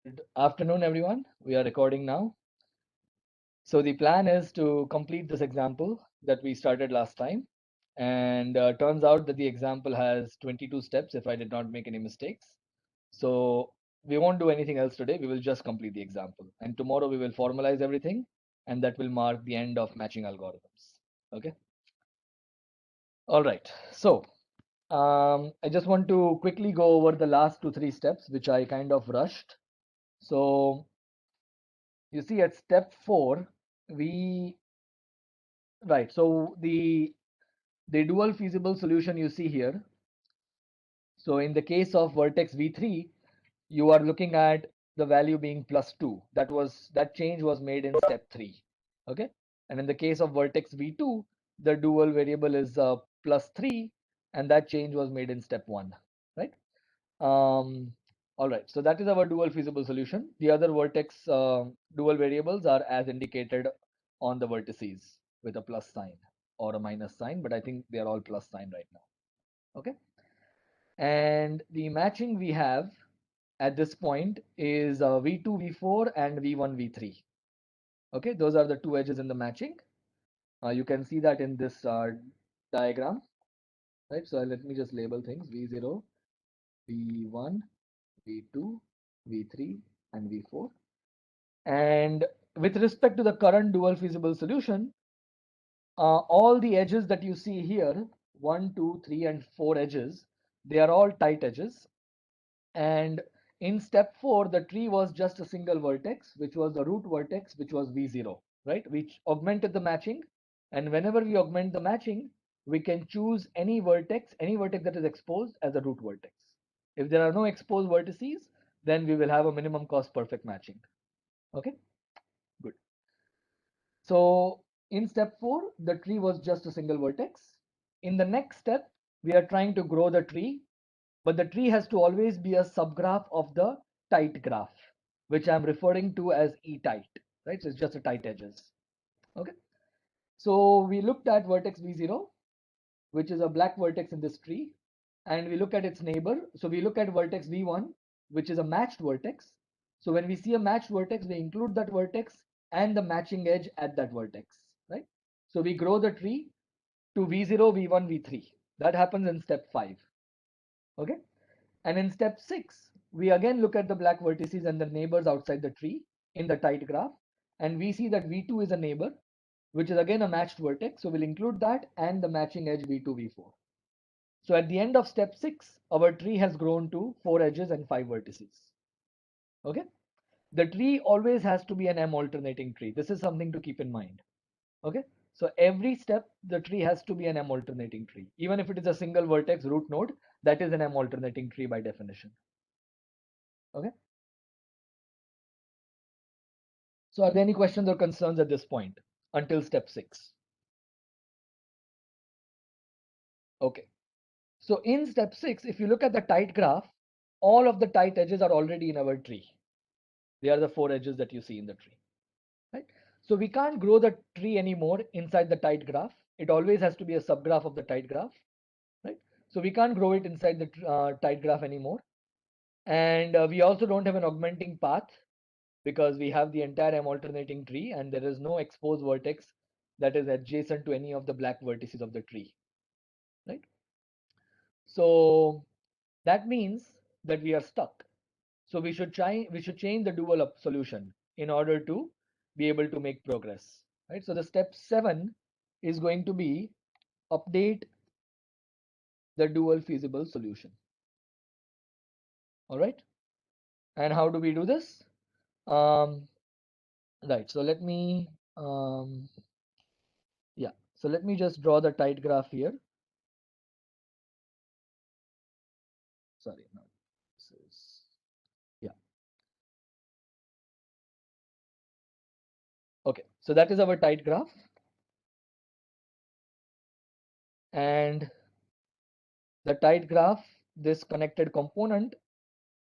Good afternoon, everyone. We are recording now. So the plan is to complete this example that we started last time. And turns out that the example has 22 steps if I did not make any mistakes. So we won't do anything else today. We will just complete the example. And tomorrow we will formalize everything, and that will mark the end of matching algorithms. Okay. All right. So I just want to quickly go over the last 2-3 steps, which I kind of rushed. So you see at step 4, we right. So the dual feasible solution you see here. So in the case of vertex V3, you are looking at the value being +2. That change was made in step 3. Okay. And in the case of vertex V2, the dual variable is +3, and that change was made in step 1. Right. All right. So that is our dual feasible solution. The other vertex dual variables are as indicated on the vertices with a plus sign or a minus sign, but I think they are all plus sign right now. Okay. And the matching we have at this point is V2, V4 and V1, V3. Okay. Those are the two edges in the matching. You can see that in this diagram. Right. So let me just label things V0, V1, V2, V3 and V4. And with respect to the current dual feasible solution, all the edges that you see here, 1, 2, 3 and 4 edges, they are all tight edges. And in step 4, the tree was just a single vertex, which was the root vertex, which was V0, right? Which augmented the matching. And whenever we augment the matching, we can choose any vertex that is exposed as a root vertex. If there are no exposed vertices, then we will have a minimum cost perfect matching. Okay, good. So in step 4, the tree was just a single vertex. In the next step, we are trying to grow the tree, but the tree has to always be a subgraph of the tight graph, which I'm referring to as E tight, right? So it's just a tight edges. Okay. So we looked at vertex V0, which is a black vertex in this tree, and we look at its neighbor. So we look at vertex V1, which is a matched vertex. So when we see a matched vertex, we include that vertex and the matching edge at that vertex, right? So we grow the tree to V0, V1, V3. That happens in step 5. Okay. And in step 6, we again look at the black vertices and the neighbors outside the tree in the tight graph. And we see that V2 is a neighbor, which is again a matched vertex. So we'll include that and the matching edge V2, V4. So at the end of step 6, our tree has grown to 4 edges and 5 vertices. Okay. The tree always has to be an M alternating tree. This is something to keep in mind. Okay. So every step, the tree has to be an M alternating tree. Even if it is a single vertex root node, that is an M alternating tree by definition. Okay. So are there any questions or concerns at this point until step 6? Okay. So in step 6, if you look at the tight graph, all of the tight edges are already in our tree. They are the 4 edges that you see in the tree. Right? So we can't grow the tree anymore inside the tight graph. It always has to be a subgraph of the tight graph, right? So we can't grow it inside the tight graph anymore. And we also don't have an augmenting path because we have the entire M alternating tree and there is no exposed vertex that is adjacent to any of the black vertices of the tree, right? So that means that we are stuck. So we should change the dual solution in order to be able to make progress, right? So the step 7 is going to be update the dual feasible solution. All right. And how do we do this? Right. So let me, yeah. So let me just draw the tight graph here. Sorry, no. This is, yeah. Okay. So that is our tight graph. And the tight graph, this connected component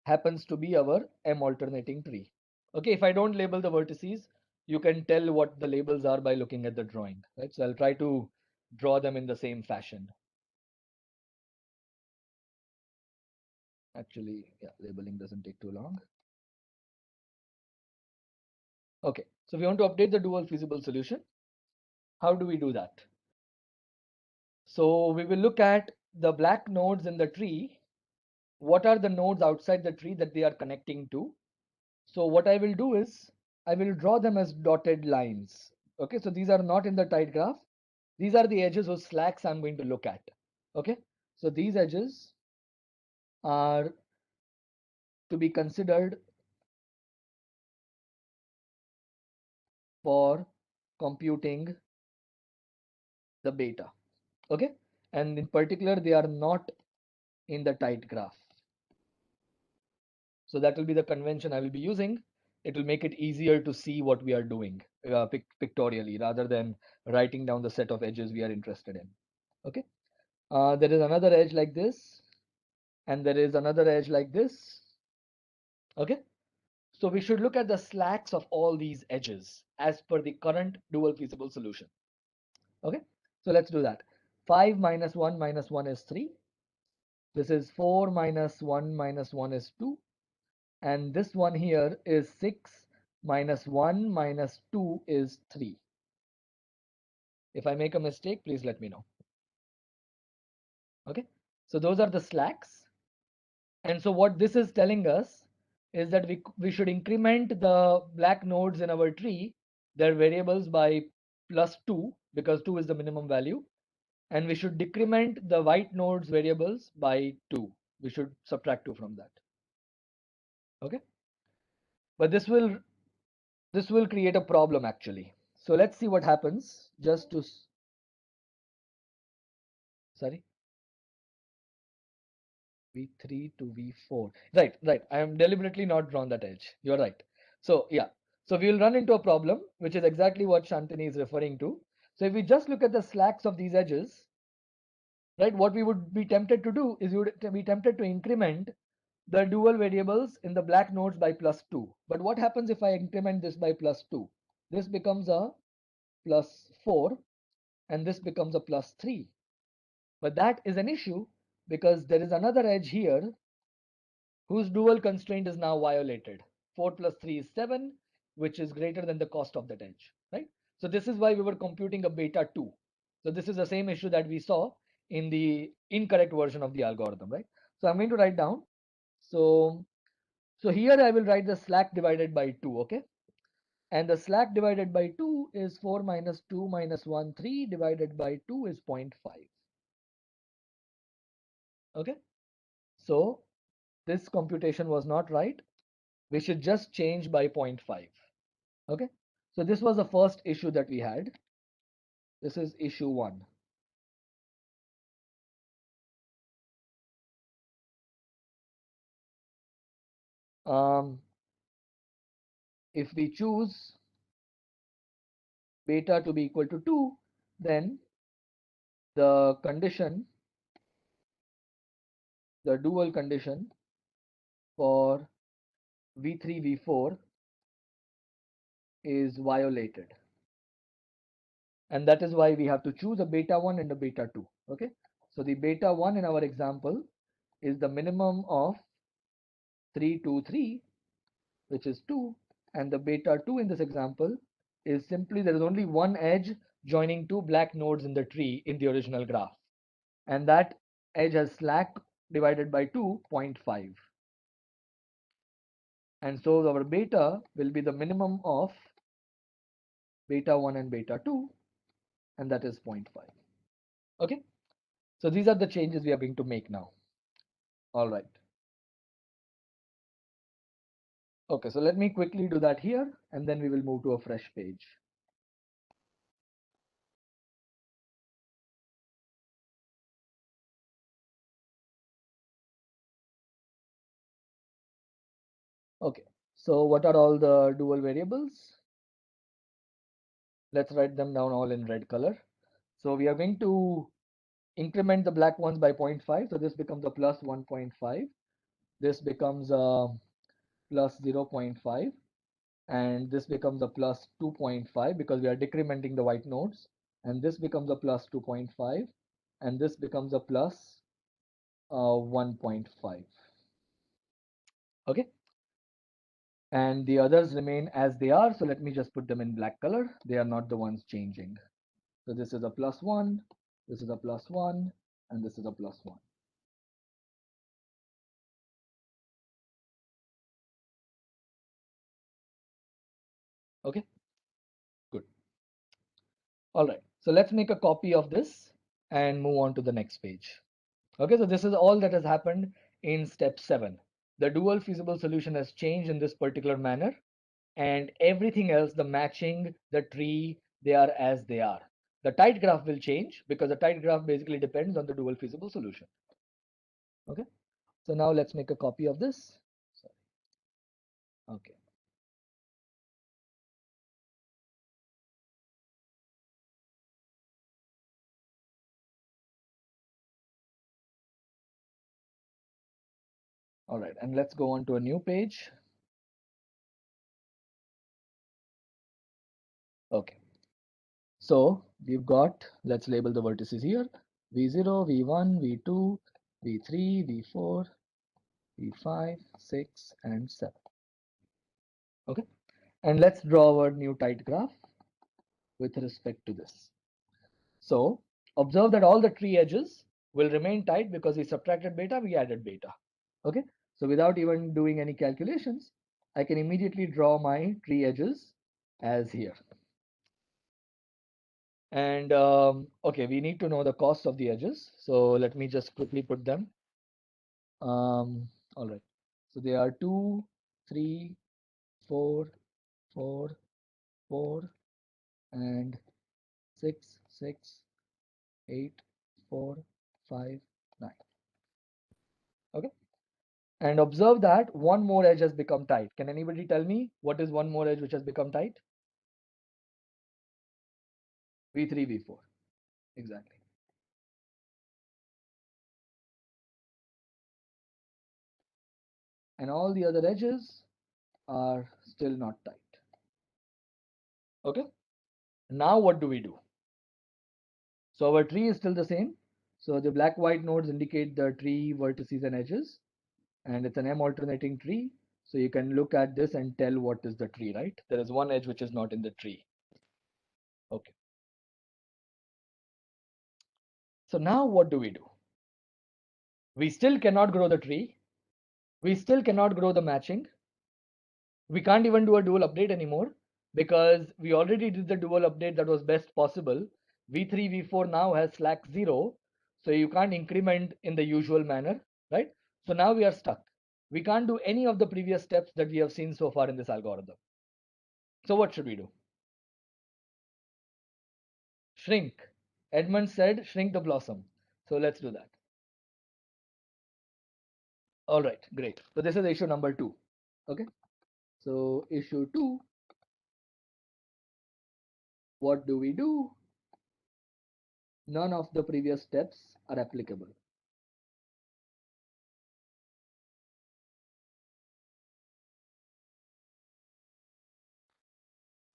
happens to be our M alternating tree. Okay, if I don't label the vertices, you can tell what the labels are by looking at the drawing, right? So I'll try to draw them in the same fashion. Actually, yeah, labeling doesn't take too long. Okay, so we want to update the dual feasible solution. How do we do that? So we will look at the black nodes in the tree. What are the nodes outside the tree that they are connecting to? So what I will do is I will draw them as dotted lines. Okay, so these are not in the tight graph. These are the edges whose slacks I'm going to look at. Okay, so these edges are to be considered for computing the beta. Okay, and in particular they are not in the tight graph. So that will be the convention I will be using. It will make it easier to see what we are doing pictorially rather than writing down the set of edges we are interested in. Okay, there is another edge like this, and there is another edge like this. Okay, so we should look at the slacks of all these edges as per the current dual feasible solution. Okay, so let's do that. 5 minus 1 minus 1 is 3. This is 4 minus 1 is 2. And this one here is 6 minus 1 minus 2 is 3. If I make a mistake, please let me know. Okay, so those are the slacks. And so what this is telling us is that we should increment the black nodes in our tree, their variables, by plus 2 because 2 is the minimum value. And we should decrement the white nodes variables by 2. We should subtract 2 from that. Okay, but this will create a problem actually. So let's see what happens. Just to sorry, v3 to v4. Right. I am deliberately not drawn that edge. You're right. So yeah, so we will run into a problem, which is exactly what Shantini is referring to. So if we just look at the slacks of these edges, right, what we would be tempted to do is we would be tempted to increment the dual variables in the black nodes by plus 2. But what happens if I increment this by plus 2? This becomes a plus 4 and this becomes a plus 3. But that is an issue because there is another edge here whose dual constraint is now violated. 4 plus 3 is 7, which is greater than the cost of that edge, right? So this is why we were computing a beta 2. So this is the same issue that we saw in the incorrect version of the algorithm, right? So I'm going to write down. So here I will write the slack divided by 2, okay? And the slack divided by 2 is 4 minus 2 minus 1, 3 divided by 2 is 0.5. Okay, so this computation was not right. We should just change by 0.5. Okay, so this was the first issue that we had. This is issue 1. If we choose beta to be equal to 2, then the condition, the dual condition for v3 v4 is violated, and that is why we have to choose a beta 1 and a beta 2. Okay, so the beta 1 in our example is the minimum of 3 2 3, which is 2, and the beta 2 in this example is simply there is only one edge joining two black nodes in the tree in the original graph, and that edge has slack divided by 2, 0.5. And so our beta will be the minimum of beta 1 and beta 2, and that is 0.5. Okay, so these are the changes we are going to make now. All right. Okay, so let me quickly do that here, and then we will move to a fresh page. Okay, so what are all the dual variables? Let's write them down all in red color. So we are going to increment the black ones by 0.5. So this becomes a plus 1.5. This becomes a plus 0.5. And this becomes a plus 2.5 because we are decrementing the white nodes. And this becomes a plus 2.5. And this becomes a plus 1.5. Okay. and the others remain as they are. So let me just put them in black color. They are not the ones changing. So this is a +1, this is a +1, and this is a +1. Okay, good. All right, so let's make a copy of this and move on to the next page. Okay, so this is all that has happened in step 7. The dual feasible solution has changed in this particular manner, and everything else, the matching, the tree, they are as they are. The tight graph will change because the tight graph basically depends on the dual feasible solution. Okay, so now let's make a copy of this. Sorry. Okay. All right, and let's go on to a new page. Okay, so we've got, let's label the vertices here, V0, V1, V2, V3, V4, V5, 6, and 7. Okay, and let's draw our new tight graph with respect to this. So observe that all the tree edges will remain tight because we subtracted beta, we added beta. Okay, so without even doing any calculations, I can immediately draw my tree edges as here. And okay, we need to know the cost of the edges. So let me just quickly put them. All right. So they are 2, 3, 4, 4, 4, and 6, 6, 8, 4, 5, 9. Okay. And observe that one more edge has become tight. Can anybody tell me what is one more edge which has become tight? V3, V4. Exactly. And all the other edges are still not tight. Okay. Now what do we do? So our tree is still the same. So the black white nodes indicate the tree vertices and edges, and it's an M alternating tree. So you can look at this and tell what is the tree, right? There is one edge which is not in the tree. Okay. So now what do? We still cannot grow the tree. We still cannot grow the matching. We can't even do a dual update anymore because we already did the dual update that was best possible. V3, V4 now has slack 0. So you can't increment in the usual manner, right? So now we are stuck. We can't do any of the previous steps that we have seen so far in this algorithm. So what should we do? Shrink. Edmonds said shrink the blossom. So let's do that. All right, great. So this is issue number 2. Okay. So issue 2, what do? None of the previous steps are applicable.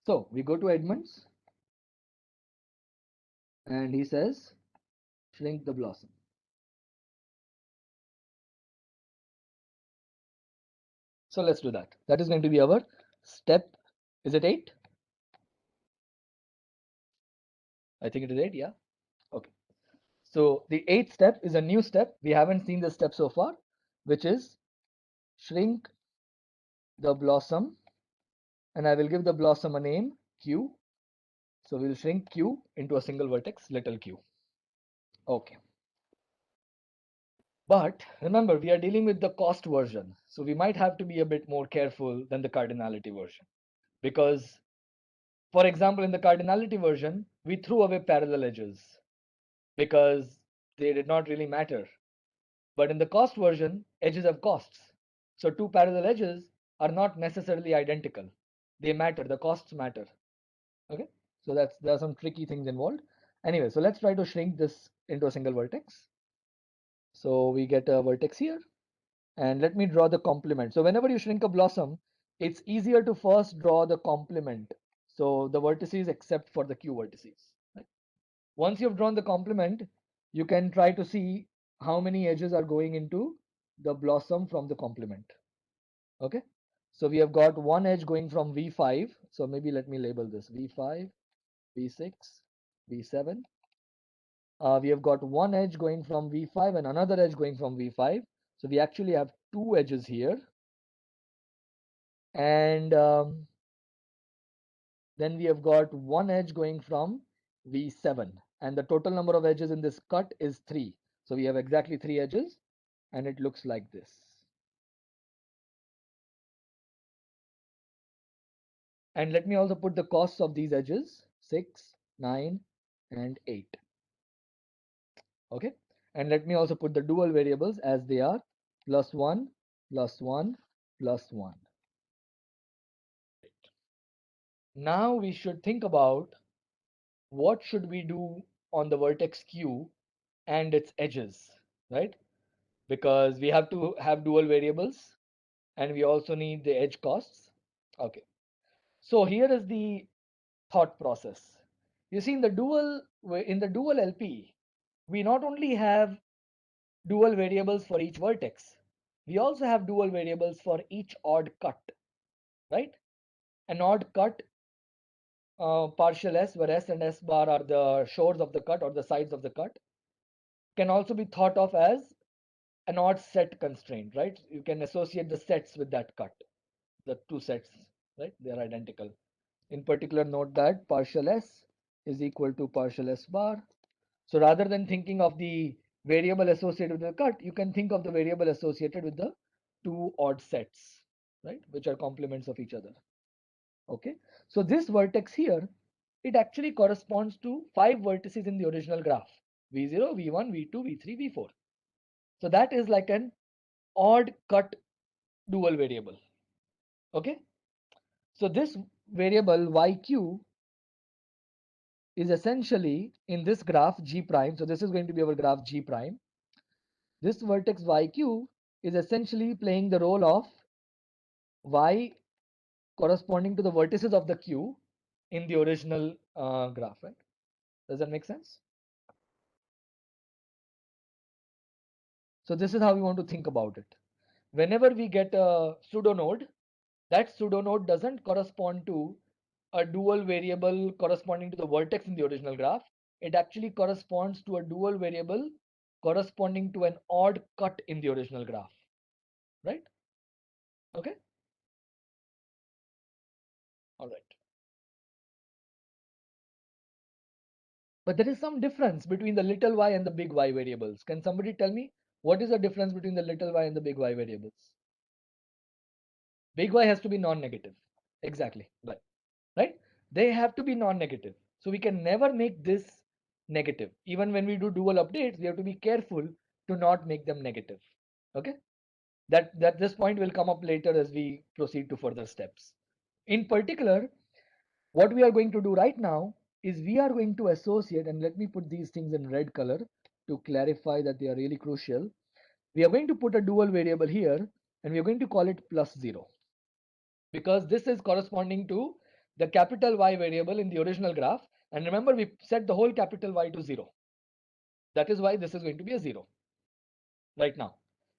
So we go to Edmonds and he says, shrink the blossom. So let's do that. That is going to be our step. Is it 8? I think it is 8, yeah. Okay. So the 8th step is a new step. We haven't seen this step so far, which is shrink the blossom. And I will give the blossom a name, Q. So we'll shrink Q into a single vertex, little q. Okay. But remember, we are dealing with the cost version. So we might have to be a bit more careful than the cardinality version. Because, for example, in the cardinality version, we threw away parallel edges because they did not really matter. But in the cost version, edges have costs. So two parallel edges are not necessarily identical. They matter, the costs matter. Okay, so there are some tricky things involved. Anyway, so let's try to shrink this into a single vertex. So we get a vertex here, and let me draw the complement. So whenever you shrink a blossom, it's easier to first draw the complement. So the vertices except for the Q vertices. Right? Once you've drawn the complement, you can try to see how many edges are going into the blossom from the complement. Okay, So we have got one edge going from V5. So maybe let me label this V5, V6, V7. We have got one edge going from V5 and another edge going from V5. So we actually have two edges here. And then we have got one edge going from V7. And the total number of edges in this cut is 3. So we have exactly 3 edges. And it looks like this. And let me also put the costs of these edges, 6, 9, and 8. Okay. And let me also put the dual variables as they are, +1, +1, +1. Now we should think about what should we do on the vertex Q and its edges, right? Because we have to have dual variables and we also need the edge costs. Okay. So here is the thought process. You see, in the dual LP, we not only have dual variables for each vertex, we also have dual variables for each odd cut, right? An odd cut, partial S, where S and S bar are the shores of the cut or the sides of the cut, can also be thought of as an odd set constraint, right? You can associate the sets with that cut, the two sets, right? They are identical. In particular, note that partial S is equal to partial S bar. So rather than thinking of the variable associated with the cut, you can think of the variable associated with the two odd sets, right? Which are complements of each other. Okay. So this vertex here, it actually corresponds to 5 vertices in the original graph. V0, V1, V2, V3, V4. So that is like an odd cut dual variable. Okay. So this variable YQ is essentially in this graph G prime. So this is going to be our graph G prime. This vertex YQ is essentially playing the role of Y corresponding to the vertices of the Q in the original graph, right? Does that make sense? So this is how we want to think about it. Whenever we get a pseudonode, that pseudonode doesn't correspond to a dual variable corresponding to the vertex in the original graph. It actually corresponds to a dual variable corresponding to an odd cut in the original graph, right? Okay. All right. But there is some difference between the little y and the big Y variables. Can somebody tell me what is the difference between the little y and the big Y variables? Big Y has to be non-negative. Exactly. Right? They have to be non-negative. So we can never make this negative. Even when we do dual updates, we have to be careful to not make them negative. Okay? That this point will come up later as we proceed to further steps. In particular, what we are going to do right now is we are going to associate, and let me put these things in red color to clarify that they are really crucial. We are going to put a dual variable here and we are going to call it +0 because this is corresponding to the capital Y variable in the original graph. And remember, we set the whole capital Y to 0. That is why this is going to be a 0 right now.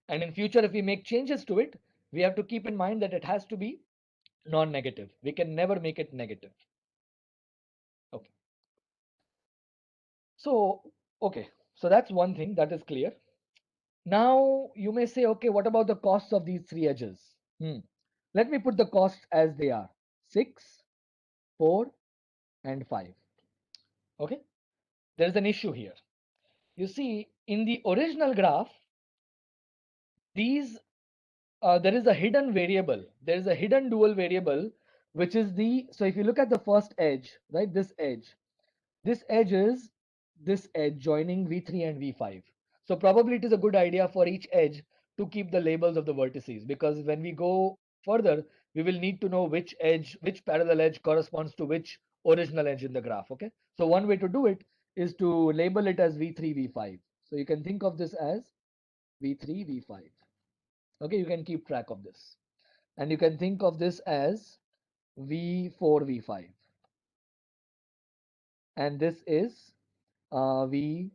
And in future, if we make changes to it, we have to keep in mind that it has to be non-negative. We can never make it negative. Okay. So, okay. So that's one thing that is clear. Now you may say, okay, what about the costs of these 3 edges? Let me put the costs as they are: 6, 4, and 5. Okay. There is an issue here. You see, in the original graph, these there is a hidden variable. There is a hidden dual variable, which is the, so if you look at the first edge, right, this edge is this edge joining V3 and V5. So probably it is a good idea for each edge to keep the labels of the vertices, because when we go further, we will need to know which edge, which parallel edge corresponds to which original edge in the graph. Okay. So one way to do it is to label it as V3, V5. So you can think of this as V3, V5. Okay. You can keep track of this. And you can think of this as V4, V5. And this is V4,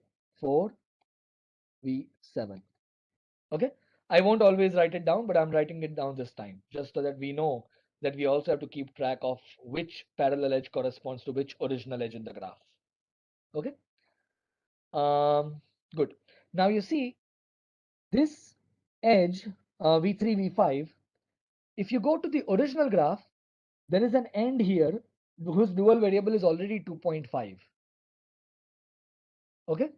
V7. Okay. I won't always write it down, but I'm writing it down this time, just so that we know that we also have to keep track of which parallel edge corresponds to which original edge in the graph. Okay. Um, Good. Now you see this edge V3, V5. If you go to the original graph, there is an end here whose dual variable is already 2.5. Okay.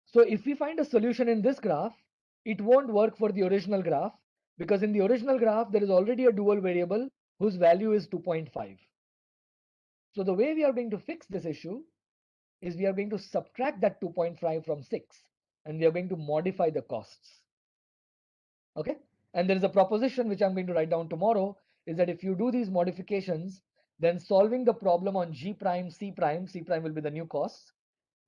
So if we find a solution in this graph, it won't work for the original graph, because in the original graph there is already a dual variable whose value is 2.5. So the way we are going to fix this issue is we are going to subtract that 2.5 from 6, and we are going to modify the costs. Okay. And there is a proposition which I'm going to write down tomorrow, is that if you do these modifications, then solving the problem on G prime, C prime will be the new costs,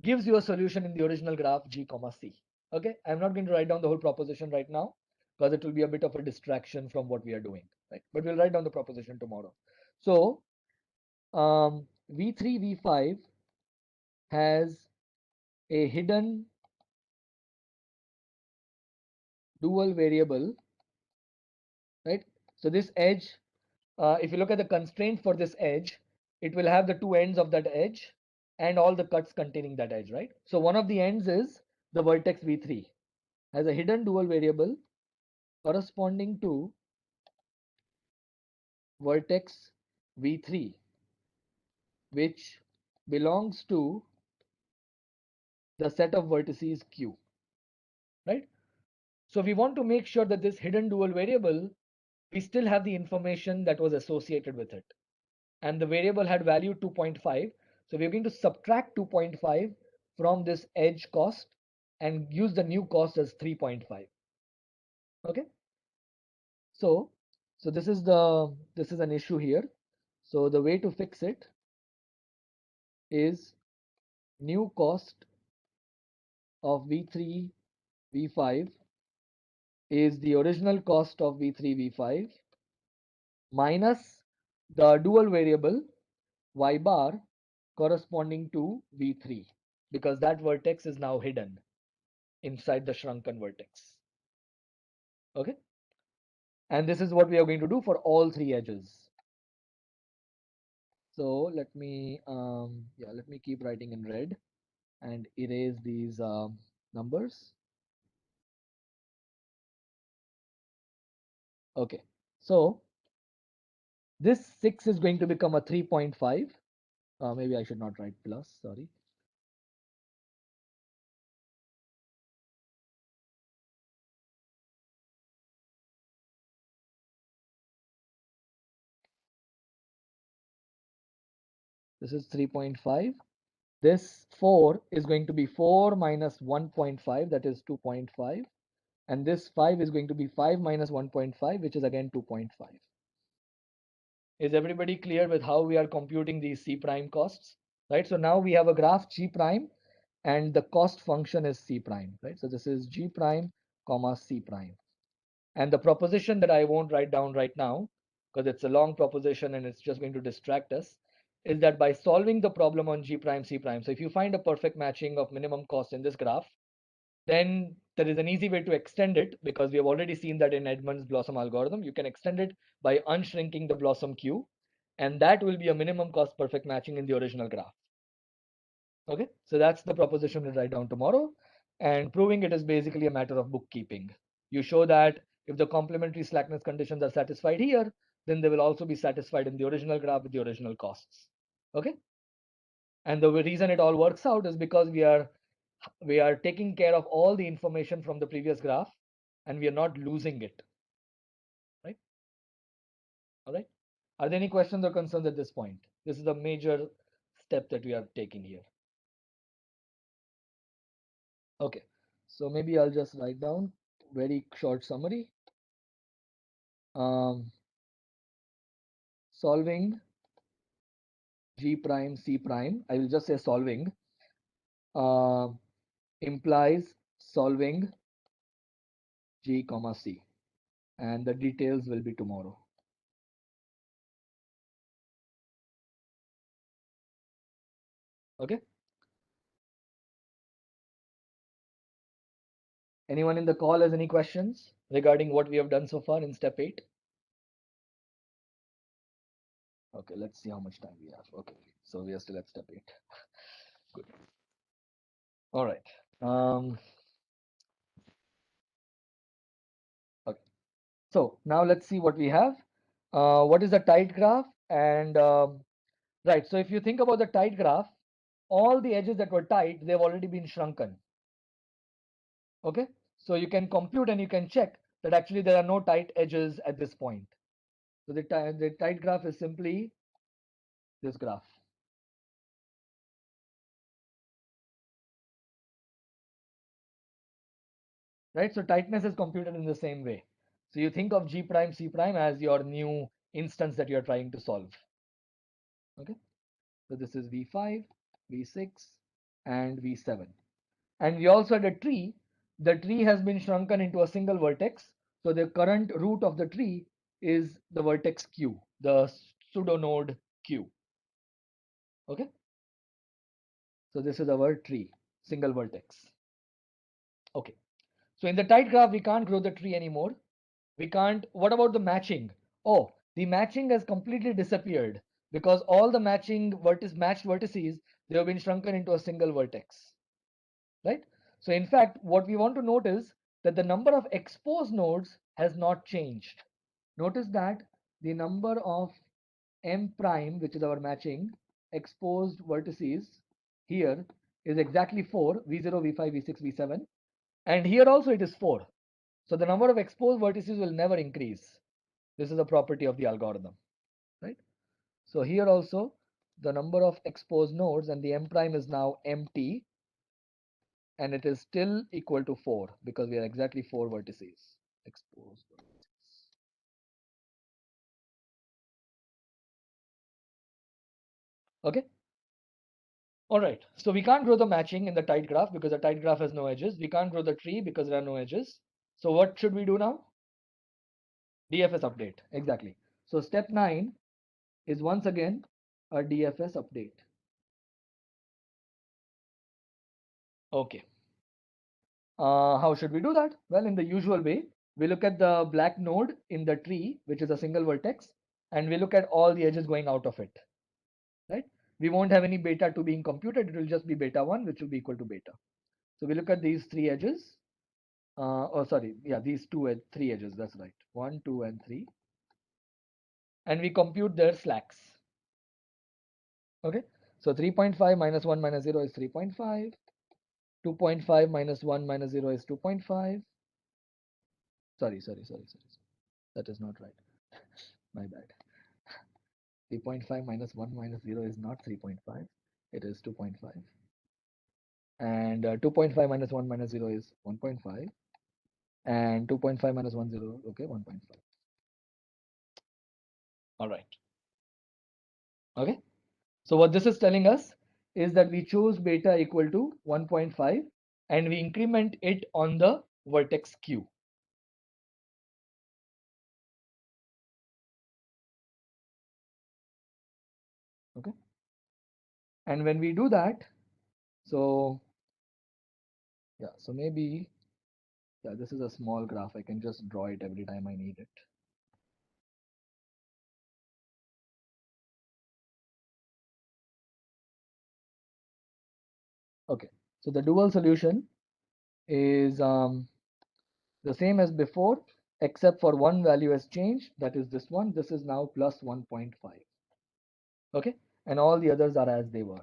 gives you a solution in the original graph G comma C. Okay. I'm not going to write down the whole proposition right now, because it will be a bit of a distraction from what we are doing, right? But we'll write down the proposition tomorrow. So V3, V5 has a hidden dual variable, right? So this edge, if you look at the constraint for this edge, it will have the two ends of that edge and all the cuts containing that edge, right? So one of the ends is the vertex V3 has a hidden dual variable corresponding to vertex V3, which belongs to the set of vertices Q, right? So we want to make sure that this hidden dual variable, we still have the information that was associated with it. And the variable had value 2.5. So we're going to subtract 2.5 from this edge cost and use the new cost as 3.5. Okay. So this is an issue here. So the way to fix it is new cost of V3, V5 is the original cost of V3, V5 minus the dual variable y bar corresponding to V3, because that vertex is now hidden inside the shrunken vertex. Okay. And this is what we are going to do for all three edges. So let me keep writing in red and erase these numbers. Okay. So this 6 is going to become a 3.5. Maybe I should not write plus, sorry. This is 3.5. This 4 is going to be 4 minus 1.5, that is 2.5. And this 5 is going to be 5 minus 1.5, which is again 2.5. Is everybody clear with how we are computing these C prime costs? Right. So now we have a graph G prime and the cost function is C prime. Right. So this is G prime comma C prime. And the proposition that I won't write down right now, because it's a long proposition and it's just going to distract us, is that by solving the problem on G prime, C prime, so if you find a perfect matching of minimum cost in this graph, then there is an easy way to extend it, because we have already seen that in Edmonds Blossom algorithm. You can extend it by unshrinking the Blossom Q, and that will be a minimum cost perfect matching in the original graph. Okay, so that's the proposition we'll write down tomorrow, and proving it is basically a matter of bookkeeping. You show that if the complementary slackness conditions are satisfied here, then they will also be satisfied in the original graph with the original costs. Okay, and the reason it all works out is because we are taking care of all the information from the previous graph and we are not losing it, right? All right. Are there any questions or concerns at this point? This is a major step that we are taking here. Okay. So maybe I'll just write down very short summary. Solving G prime, C prime, I will just say solving, implies solving G comma C, and the details will be tomorrow. Okay. Anyone in the call has any questions regarding what we have done so far in step 8? Okay, let's see how much time we have. Okay, so we are still at step 8. Good. All right. Okay. So now let's see what we have. What is the tight graph? And right, so if you think about the tight graph, all the edges that were tight, they've already been shrunken. Okay, so you can compute and you can check that actually there are no tight edges at this point. So the tight graph is simply this graph. Right, so tightness is computed in the same way. So you think of G prime C prime as your new instance that you're trying to solve. Okay, so this is V5, V6, and V7. And we also had a tree. The tree has been shrunken into a single vertex. So the current root of the tree is the vertex Q, the pseudo node Q. Okay, so this is our tree, single vertex. Okay, so in the tight graph, we can't grow the tree anymore. We can't. What about the matching? Oh, the matching has completely disappeared because all the matched vertices, they have been shrunken into a single vertex, right? So in fact, what we want to note is that the number of exposed nodes has not changed. Notice that the number of M prime, which is our matching exposed vertices here, is exactly 4, V0, V5, V6, V7, and here also it is 4. So the number of exposed vertices will never increase. This is a property of the algorithm, right? So here also the number of exposed nodes and the M prime is now empty, and it is still equal to 4 because we are exactly 4 vertices exposed. Okay. All right. So we can't grow the matching in the tight graph because the tight graph has no edges. We can't grow the tree because there are no edges. So what should we do now? DFS update. Exactly. So step 9 is once again a DFS update. Okay. How should we do that? Well, in the usual way, we look at the black node in the tree, which is a single vertex, and we look at all the edges going out of it, right? We won't have any beta 2 being computed. It will just be beta 1, which will be equal to beta. So we look at these 3 edges. These 3 edges. That's right. 1, 2, and 3. And we compute their slacks. Okay. So 3.5 minus 1 minus 0 is 3.5. 2.5 minus 1 minus 0 is 2.5. Sorry. That is not right. My bad. 3.5 minus 1 minus 0 is not 3.5. It is 2.5. And 2.5 minus 1 minus 0 is 1.5. And 2.5 minus 1, 0. Okay, 1.5. All right. Okay. So what this is telling us is that we choose beta equal to 1.5 and we increment it on the vertex Q. Okay. And when we do that, so maybe, this is a small graph. I can just draw it every time I need it. Okay. So the dual solution is the same as before, except for one value has changed. That is this one. This is now plus 1.5. Okay. And all the others are as they were.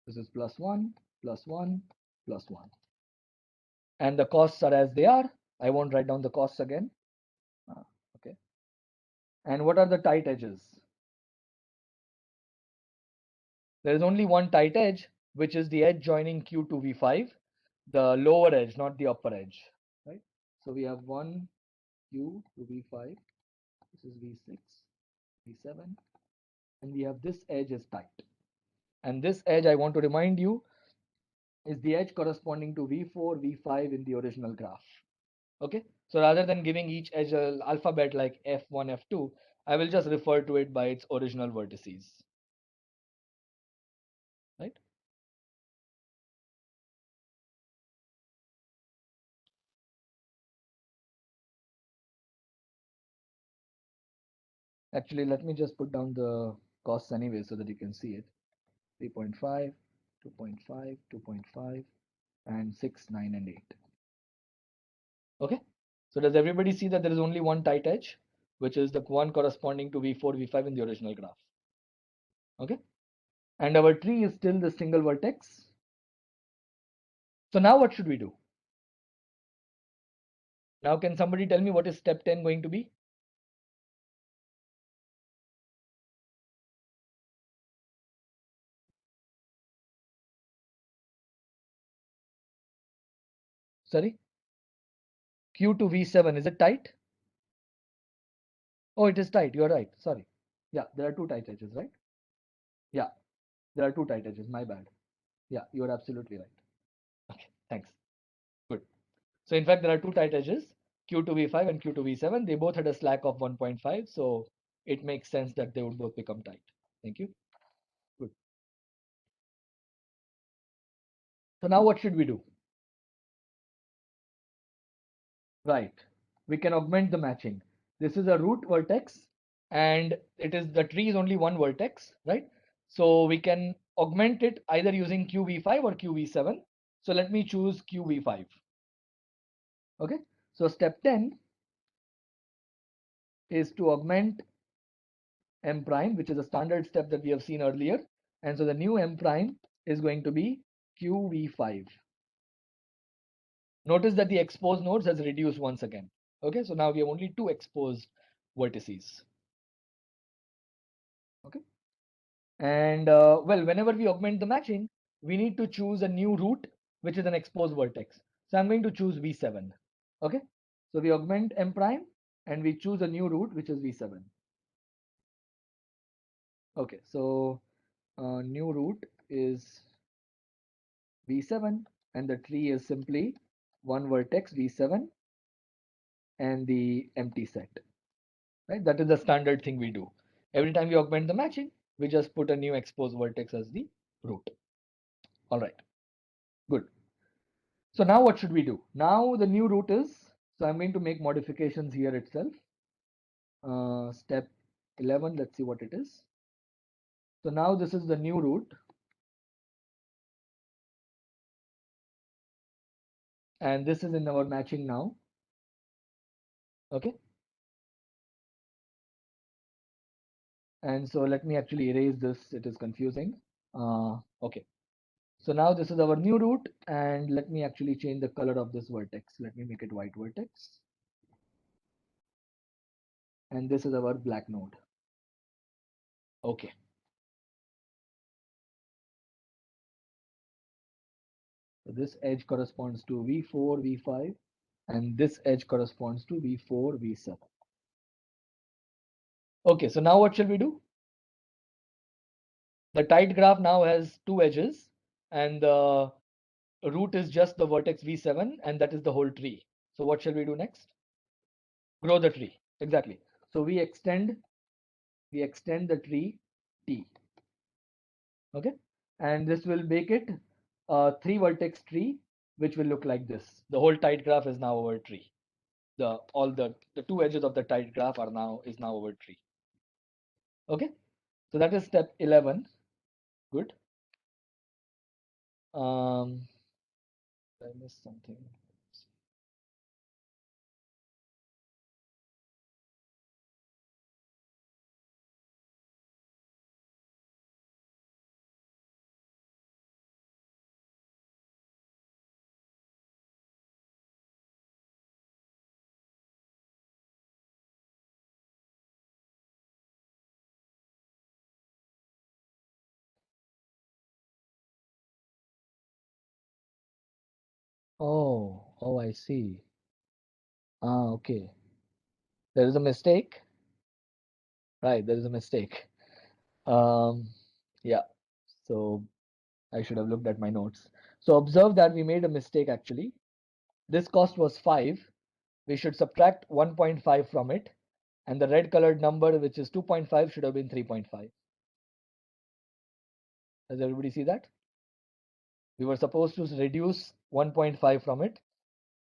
This is plus 1, plus 1, plus 1. And the costs are as they are. I won't write down the costs again. Okay. And what are the tight edges? There is only one tight edge, which is the edge joining Q to V5, the lower edge, not the upper edge. Right. So we have one Q to V5. This is V6, V7, and we have this edge is tight. And this edge, I want to remind you, is the edge corresponding to V4, V5 in the original graph. Okay, so rather than giving each edge an alphabet like F1, F2, I will just refer to it by its original vertices. Right? Actually, let me just put down the costs anyway so that you can see it. 3.5, 2.5, 2.5, and 6, 9, and 8. Okay. So does everybody see that there is only one tight edge, which is the one corresponding to V4, V5 in the original graph? Okay. And our tree is still the single vertex. So now what should we do? Now can somebody tell me what is step 10 going to be? Sorry? Q to V7, is it tight? Oh, it is tight. You're right. Sorry. Yeah, there are two tight edges, right? Yeah, there are two tight edges. My bad. Yeah, you're absolutely right. Okay, thanks. Good. So in fact, there are two tight edges, Q to V5 and Q to V7. They both had a slack of 1.5. So it makes sense that they would both become tight. Thank you. Good. So now what should we do? Right. We can augment the matching. This is a root vertex and it is the tree is only one vertex, right? So we can augment it either using QV5 or QV7. So let me choose QV5. Okay. So step 10 is to augment M prime, which is a standard step that we have seen earlier. And so the new M prime is going to be QV5. Notice that the exposed nodes has reduced once again. Okay, so now we have only two exposed vertices. Okay, and well, whenever we augment the matching, we need to choose a new root, which is an exposed vertex. So I'm going to choose V7. Okay, so we augment M prime and we choose a new root, which is V7. Okay, so new root is V7 and the tree is simply one vertex V7 and the empty set, right? That is the standard thing we do. Every time we augment the matching, we just put a new exposed vertex as the root. All right, good. So now what should we do? Now the new root is, so I'm going to make modifications here itself. Step 11, let's see what it is. So now this is the new root. And this is in our matching now. Okay. And so let me actually erase this. It is confusing. Okay. So now this is our new root and let me actually change the color of this vertex. Let me make it white vertex. And this is our black node. Okay. So this edge corresponds to V4, V5, and this edge corresponds to V4, V7. Okay, so now what shall we do? The tight graph now has two edges and the root is just the vertex V7 and that is the whole tree. So what shall we do next? Grow the tree. Exactly. So we extend the tree T. Okay, and this will make it a three vertex tree, which will look like this. The whole tight graph is now our tree. The two edges of the tight graph are now our tree. Okay, so that is step 11. Good. I missed something. Oh, I see. Okay. There is a mistake. Right, there is a mistake. Um, yeah. So I should have looked at my notes. So observe that we made a mistake actually. This cost was 5. We should subtract 1.5 from it. And the red colored number, which is 2.5, should have been 3.5. Does everybody see that? We were supposed to reduce 1.5 from it,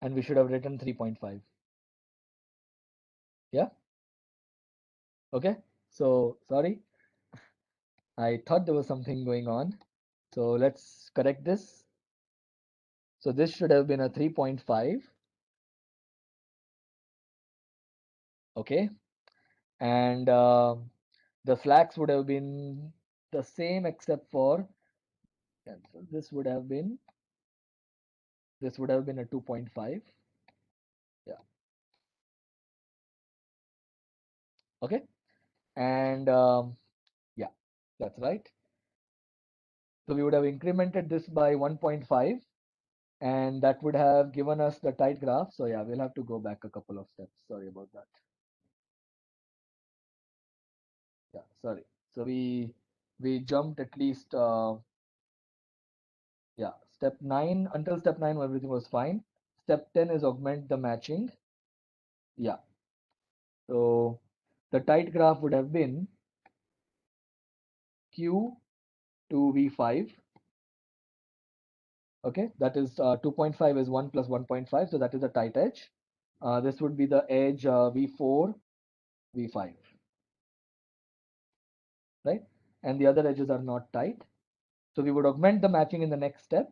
and we should have written 3.5. Yeah? Okay? So sorry, I thought there was something going on. So let's correct this. So this should have been a 3.5. Okay, and the slacks would have been the same except for cancel. This would have been a 2.5. Yeah. Okay, and yeah, that's right. So we would have incremented this by 1.5, and that would have given us the tight graph. So yeah, we'll have to go back a couple of steps. Sorry about that. Yeah, sorry. So we jumped at least yeah, step 9. Until step 9 everything was fine. Step 10 is augment the matching. Yeah. So the tight graph would have been Q to V5. Okay, that is 2.5 is 1 plus 1.5, so that is a tight edge. This would be the edge V4, V5, right? And the other edges are not tight. So we would augment the matching in the next step,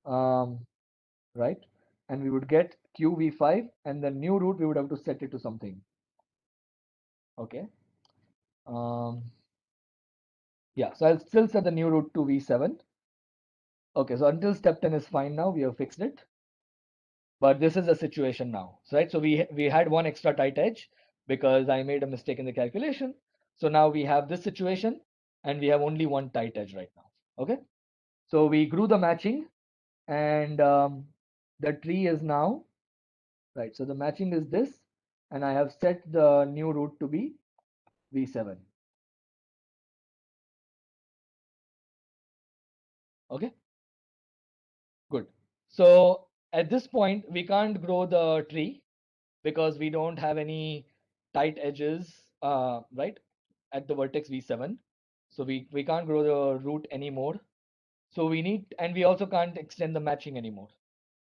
right? And we would get QV5, and the new root we would have to set it to something. Okay. Yeah, so I'll still set the new root to V7. Okay, so until step 10 is fine now, we have fixed it. But this is the situation now, right? So we had one extra tight edge because I made a mistake in the calculation. So now we have this situation and we have only one tight edge right now. Okay, so we grew the matching and the tree is now right. So the matching is this, and I have set the new root to be V7. Okay, good. So at this point we can't grow the tree because we don't have any tight edges, right, at the vertex V7. So we can't grow the root anymore. So we need, and we also can't extend the matching anymore.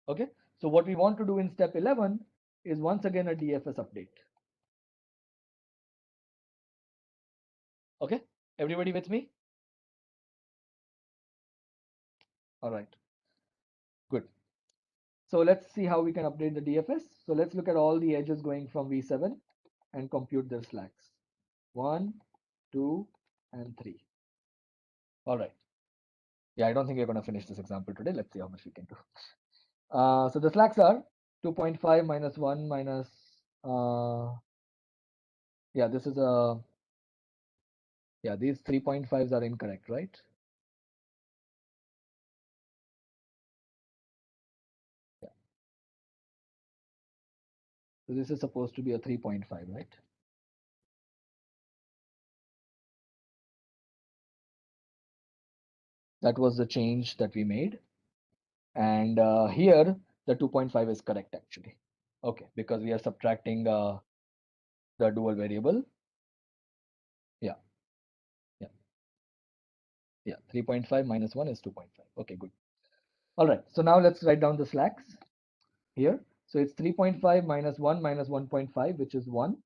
Okay. So what we want to do in step 11 is once again a DFS update. Okay. Everybody with me? All right. Good. So let's see how we can update the DFS. So let's look at all the edges going from V7 and compute their slacks. 1, 2, and 3. All right. Yeah, I don't think we're going to finish this example today. Let's see how much we can do. So the slacks are 2.5 minus 1 minus, yeah, this is a, yeah, these 3.5s are incorrect, right? Yeah. So this is supposed to be a 3.5, right? That was the change that we made. And here, the 2.5 is correct actually. Okay, because we are subtracting the dual variable. Yeah, yeah, yeah. 3.5 minus 1 is 2.5. Okay, good. All right, so now let's write down the slacks here. So it's 3.5 minus 1 minus 1.5, which is 1.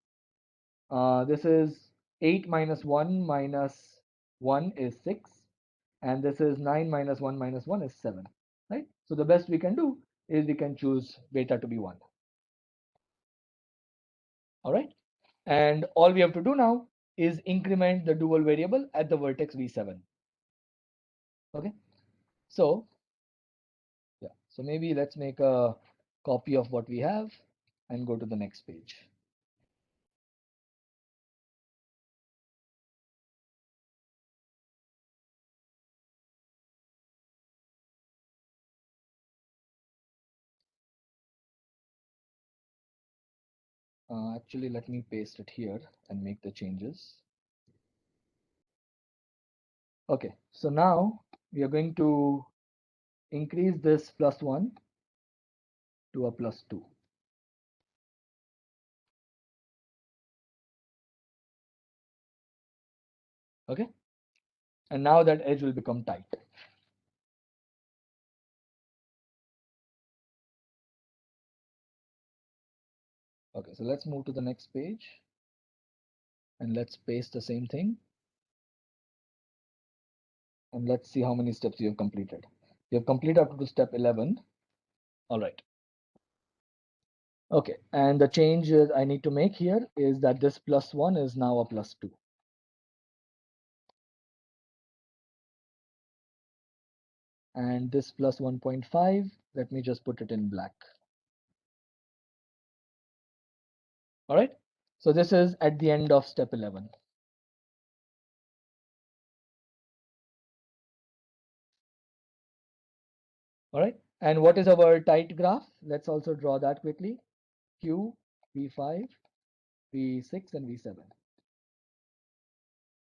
This is 8 minus 1 minus 1 is 6. And this is 9 minus 1 minus 1 is 7. Right? So the best we can do is we can choose beta to be 1. All right. And all we have to do now is increment the dual variable at the vertex V7. Okay. So, yeah. So maybe let's make a copy of what we have and go to the next page. Actually, let me paste it here and make the changes. Okay, so now we are going to increase this plus 1 to a plus 2. Okay, and now that edge will become tight. Okay, so let's move to the next page. and let's paste the same thing. And let's see how many steps you have completed. You have completed up to step 11. All right. Okay, and the change I need to make here is that this +1 is now a +2. And this +1.5, let me just put it in black. All right, so this is at the end of step 11. All right, and what is our tight graph? Let's also draw that quickly. Q, V5, V6, and V7.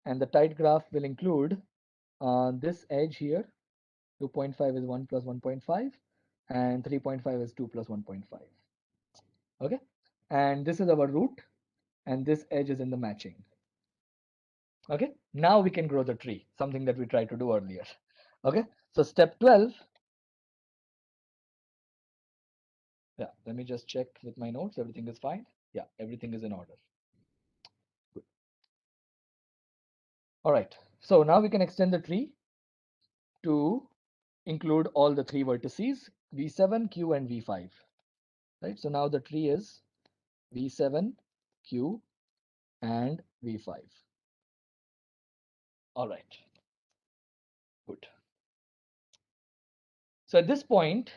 And the tight graph will include this edge here. 2.5 is 1 plus 1.5, and 3.5 is 2 plus 1.5. Okay, and this is our root, and this edge is in the matching. Okay, now we can grow the tree, something that we tried to do earlier. Okay, so step 12. Yeah, let me just check with my notes. Everything is fine. Yeah, everything is in order. Good. All right, so now we can extend the tree to include all the three vertices, V7, Q, and V5. Right, so now the tree is V7, Q, and V5. All right, good. So at this point,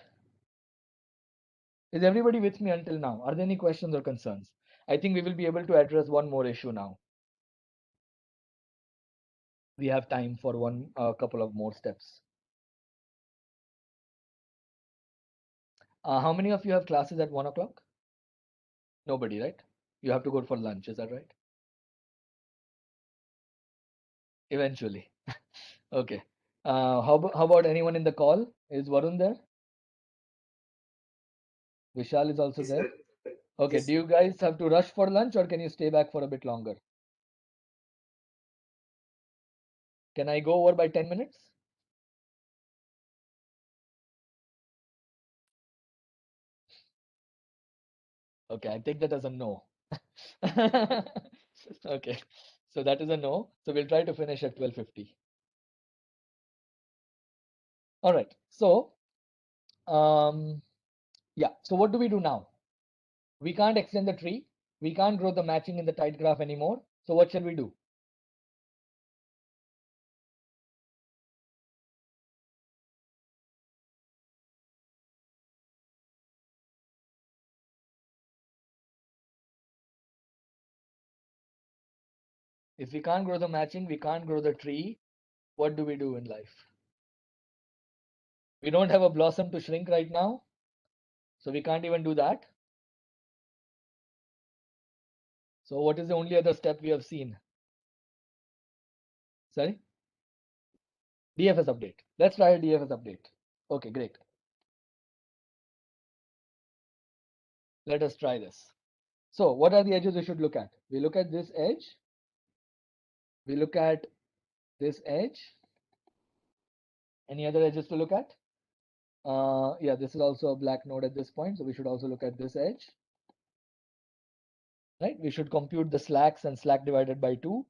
is everybody with me until now? Are there any questions or concerns? I think we will be able to address one more issue now. We have time for one couple of more steps. How many of you have classes at 1 o'clock? Nobody, right? You have to go for lunch, is that right? Eventually. Okay. How about anyone in the call? Is Varun there? Vishal is also there. Okay, do you guys have to rush for lunch or can you stay back for a bit longer? Can I go over by 10 minutes? Okay, I take that as a no. Okay, so that is a no. So we'll try to finish at 12:50. All right. So, yeah. So what do we do now? We can't extend the tree. We can't grow the matching in the tight graph anymore. So what shall we do? If we can't grow the matching, we can't grow the tree. What do we do in life? We don't have a blossom to shrink right now. So we can't even do that. So what is the only other step we have seen? Sorry? DFS update. Let's try a DFS update. Okay, great. Let us try this. So what are the edges we should look at? We look at this edge. We look at this edge. Any other edges to look at? Yeah, this is also a black node at this point. So we should also look at this edge. Right? We should compute the slacks and slack divided by 2,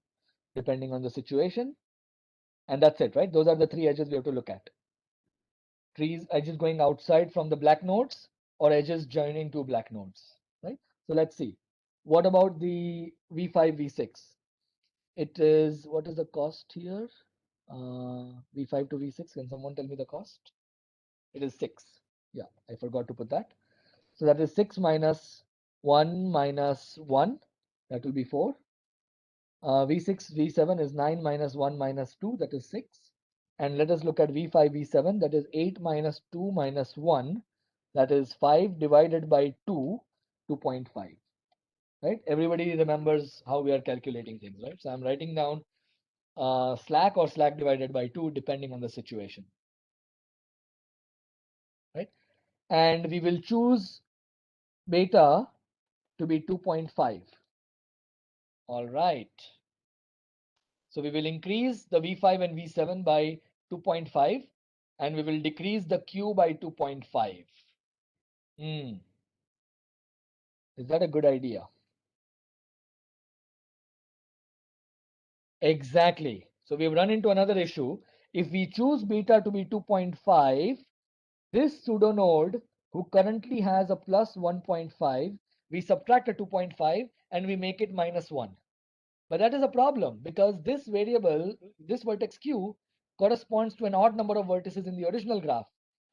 depending on the situation. And that's it, right? Those are the three edges we have to look at. Trees, edges going outside from the black nodes or edges joining two black nodes, right? So let's see. What about the V5, V6? It is, what is the cost here? V5 to V6, can someone tell me the cost? It is 6. Yeah, I forgot to put that. So that is 6 minus 1 minus 1, that will be 4. V6, V7 is 9 minus 1 minus 2, that is 6. And let us look at V5, V7, that is 8 minus 2 minus 1, that is 5 divided by 2, 2.5. Right? Everybody remembers how we are calculating things, right? So I'm writing down slack or slack divided by 2, depending on the situation. Right? And we will choose beta to be 2.5. All right. So we will increase the V5 and V7 by 2.5 and we will decrease the Q by 2.5. Is that a good idea? Exactly. So we've run into another issue. If we choose beta to be 2.5, this pseudonode who currently has a plus 1.5, we subtract a 2.5 and we make it minus 1. But that is a problem because this variable, this vertex q, corresponds to an odd number of vertices in the original graph.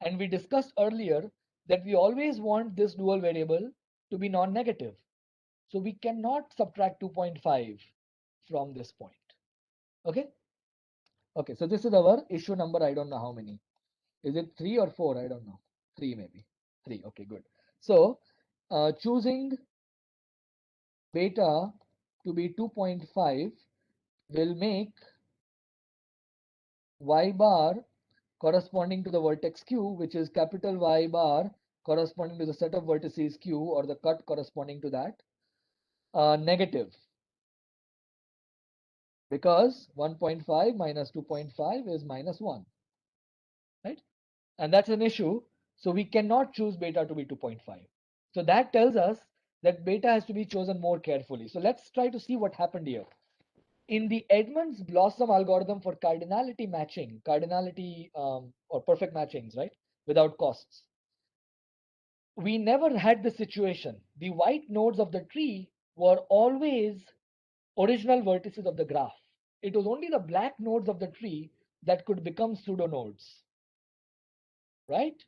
And we discussed earlier that we always want this dual variable to be non-negative. So we cannot subtract 2.5 from this point. Okay? Okay, so this is our issue number, I don't know how many. Is it 3 or 4? I don't know. 3 maybe. 3, okay, good. So choosing beta to be 2.5 will make y bar corresponding to the vertex q, which is capital Y bar corresponding to the set of vertices q, or the cut corresponding to that, negative, because 1.5 minus 2.5 is minus 1, right? And that's an issue. So we cannot choose beta to be 2.5. So that tells us that beta has to be chosen more carefully. So let's try to see what happened here. In the Edmonds Blossom algorithm for cardinality matching, cardinality or perfect matchings, right, without costs, we never had the situation. The white nodes of the tree were always original vertices of the graph. It was only the black nodes of the tree that could become pseudo nodes, right?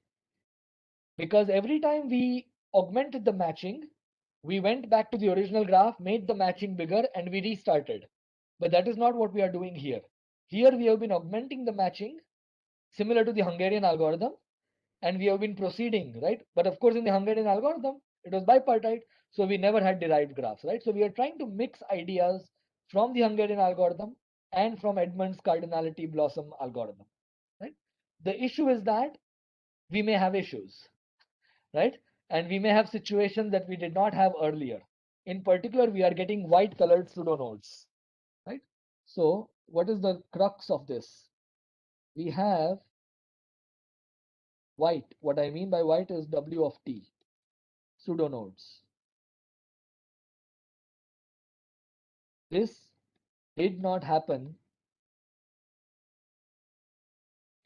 Because every time we augmented the matching, we went back to the original graph, made the matching bigger, and we restarted. But that is not what we are doing here. Here we have been augmenting the matching similar to the Hungarian algorithm, and we have been proceeding, right? But of course, in the Hungarian algorithm, it was bipartite, so we never had derived graphs, right? So we are trying to mix ideas from the Hungarian algorithm and from Edmonds cardinality Blossom algorithm, right? The issue is that we may have issues, right? And we may have situations that we did not have earlier. In particular, we are getting white colored pseudonodes, right? So what is the crux of this? We have white. What I mean by white is W of t, pseudonodes. This did not happen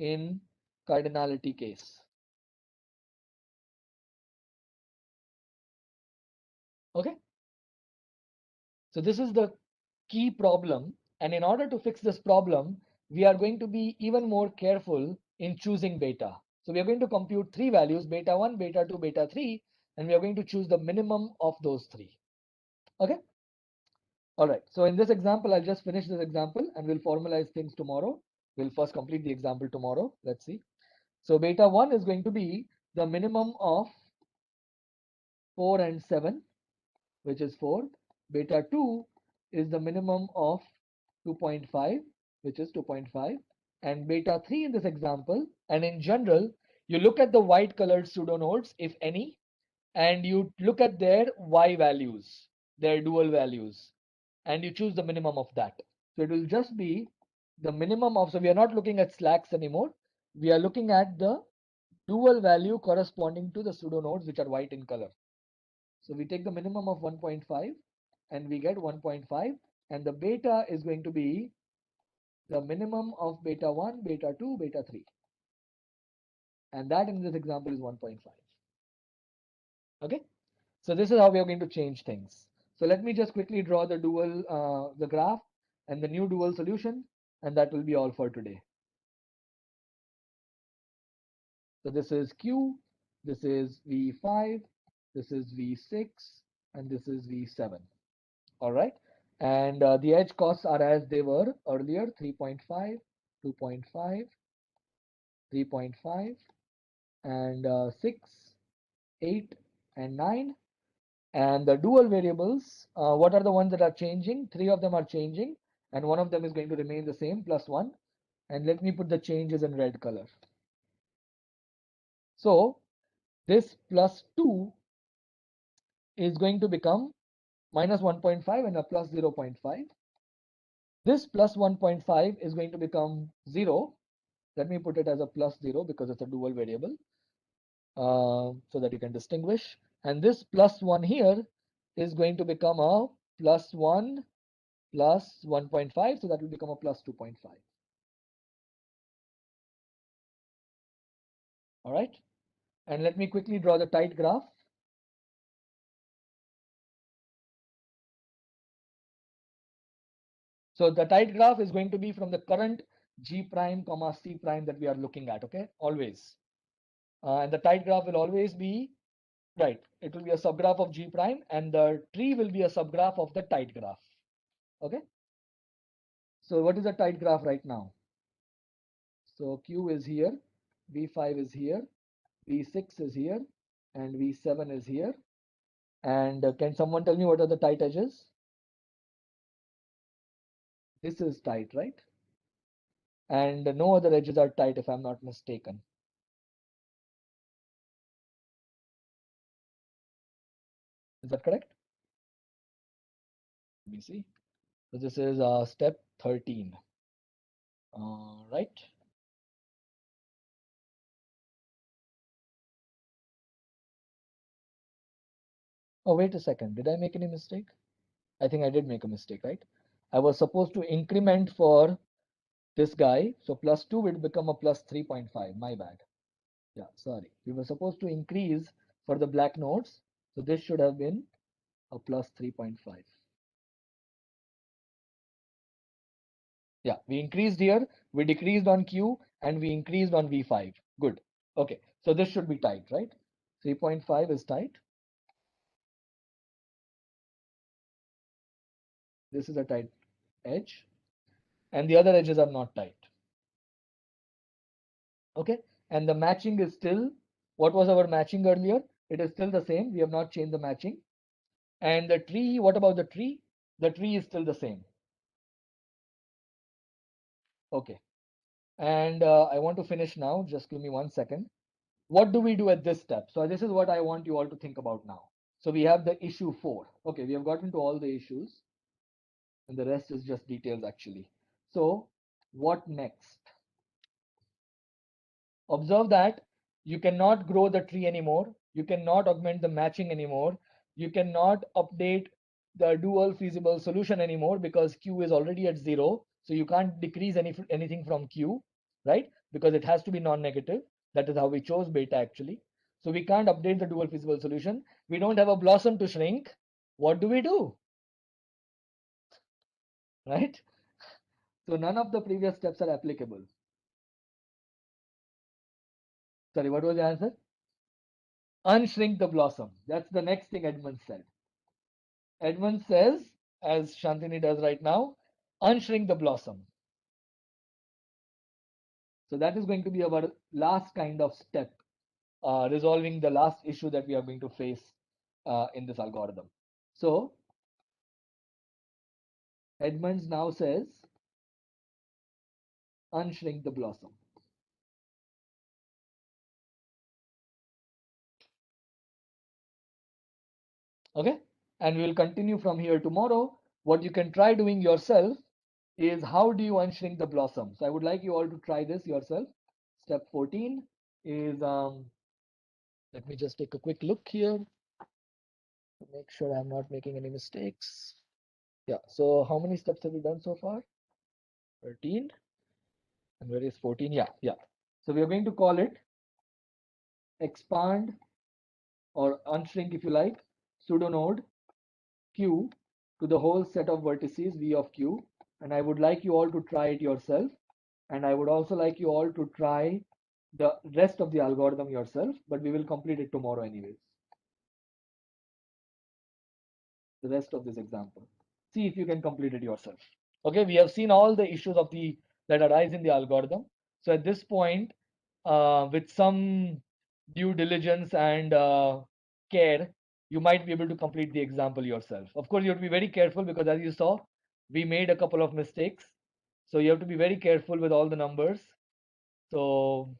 in cardinality case. Okay? So this is the key problem. And in order to fix this problem, we are going to be even more careful in choosing beta. So we are going to compute 3 values, beta 1, beta 2, beta 3, and we are going to choose the minimum of those 3. Okay? All right. So in this example, I'll just finish this example and we'll formalize things tomorrow. We'll first complete the example tomorrow. Let's see. So beta 1 is going to be the minimum of 4 and 7, which is 4. Beta 2 is the minimum of 2.5, which is 2.5. And beta 3 in this example, and in general, you look at the white colored pseudonodes, if any, and you look at their y values, their dual values, and you choose the minimum of that. So it will just be the minimum of, so we are not looking at slacks anymore. We are looking at the dual value corresponding to the pseudonodes which are white in color. So we take the minimum of 1.5 and we get 1.5, and the beta is going to be the minimum of beta 1, beta 2, beta 3. And that in this example is 1.5. Okay. So this is how we are going to change things. So let me just quickly draw the dual, the graph and the new dual solution, and that will be all for today. So this is Q, this is V5, this is V6, and this is V7. All right. And the edge costs are as they were earlier, 3.5, 2.5, 3.5, and 6, 8, and 9. And the dual variables, what are the ones that are changing? 3 of them are changing, and one of them is going to remain the same, plus 1. And let me put the changes in red color. So this plus 2 is going to become minus 1.5 and a plus 0.5. This plus 1.5 is going to become 0. Let me put it as a plus 0 because it's a dual variable, so that you can distinguish. And this plus 1 here is going to become a plus 1 plus 1.5, so that will become a plus 2.5. All right, and let me quickly draw the tight graph. So the tight graph is going to be from the current G prime comma C prime that we are looking at, okay, always. And the tight graph will always be, right, it will be a subgraph of G prime, and the tree will be a subgraph of the tight graph, okay. So what is the tight graph right now? So Q is here, V5 is here, V6 is here, and V7 is here. And can someone tell me what are the tight edges? This is tight, right? And no other edges are tight if I'm not mistaken. Is that correct? Let me see. So this is step 13. Right? Oh, wait a second. Did I make any mistake? I think I did make a mistake, right? I was supposed to increment for this guy. So plus 2 will become a plus 3.5. My bad. Yeah, sorry. We were supposed to increase for the black nodes. So this should have been a plus 3.5. Yeah, we increased here, we decreased on Q, and we increased on V5. Good. Okay, so this should be tight, right? 3.5 is tight. This is a tight edge, and the other edges are not tight. Okay, and the matching is still, what was our matching earlier? It is still the same. We have not changed the matching. And the tree, what about the tree? The tree is still the same. Okay, and I want to finish now. Just give me 1 second. What do we do at this step? So this is what I want you all to think about now. So we have the issue 4. Okay, we have gotten to all the issues, and the rest is just details actually. So what next? Observe that you cannot grow the tree anymore. You cannot augment the matching anymore. You cannot update the dual feasible solution anymore because Q is already at 0. So you can't decrease anything from Q, right? Because it has to be non-negative. That is how we chose beta actually. So we can't update the dual feasible solution. We don't have a blossom to shrink. What do we do? Right? So none of the previous steps are applicable. Sorry, what was the answer? Unshrink the blossom. That's the next thing Edmonds said. Edmonds says, as Shantini does right now, unshrink the blossom. So that is going to be our last kind of step, resolving the last issue that we are going to face in this algorithm. So Edmonds now says, unshrink the blossom. Okay, and we will continue from here tomorrow. What you can try doing yourself is how do you unshrink the blossom. So I would like you all to try this yourself. Step 14 is, let me just take a quick look here to make sure I'm not making any mistakes. Yeah, so how many steps have we done so far? 13. And where is 14? Yeah, yeah. So we are going to call it expand or unshrink, if you like, pseudonode Q to the whole set of vertices V of Q. And I would like you all to try it yourself. And I would also like you all to try the rest of the algorithm yourself, but we will complete it tomorrow anyways. The rest of this example. See if you can complete it yourself. Okay, we have seen all the issues of the that arise in the algorithm. So at this point, with some due diligence and care, you might be able to complete the example yourself. Of course, you have to be very careful because as you saw, we made a couple of mistakes. So you have to be very careful with all the numbers. So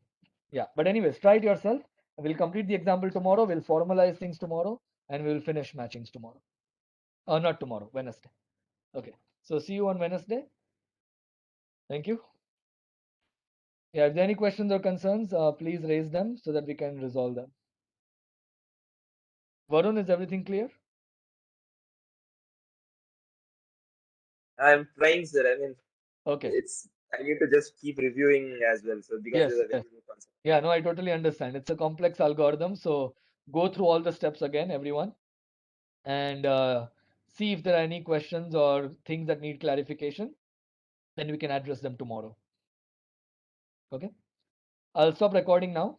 yeah, but anyways, try it yourself. We'll complete the example tomorrow. We'll formalize things tomorrow, and we'll finish matchings tomorrow. Not tomorrow, Wednesday. Okay. So see you on Wednesday. Thank you. Yeah, if there are any questions or concerns, please raise them so that we can resolve them. Varun, is everything clear? I'm trying, sir. I mean, Okay. I need to just keep reviewing as well. So because Yes, it's a very yes. new concept. Yeah, no, I totally understand. It's a complex algorithm, so go through all the steps again, everyone, and see if there are any questions or things that need clarification. Then we can address them tomorrow. Okay. I'll stop recording now.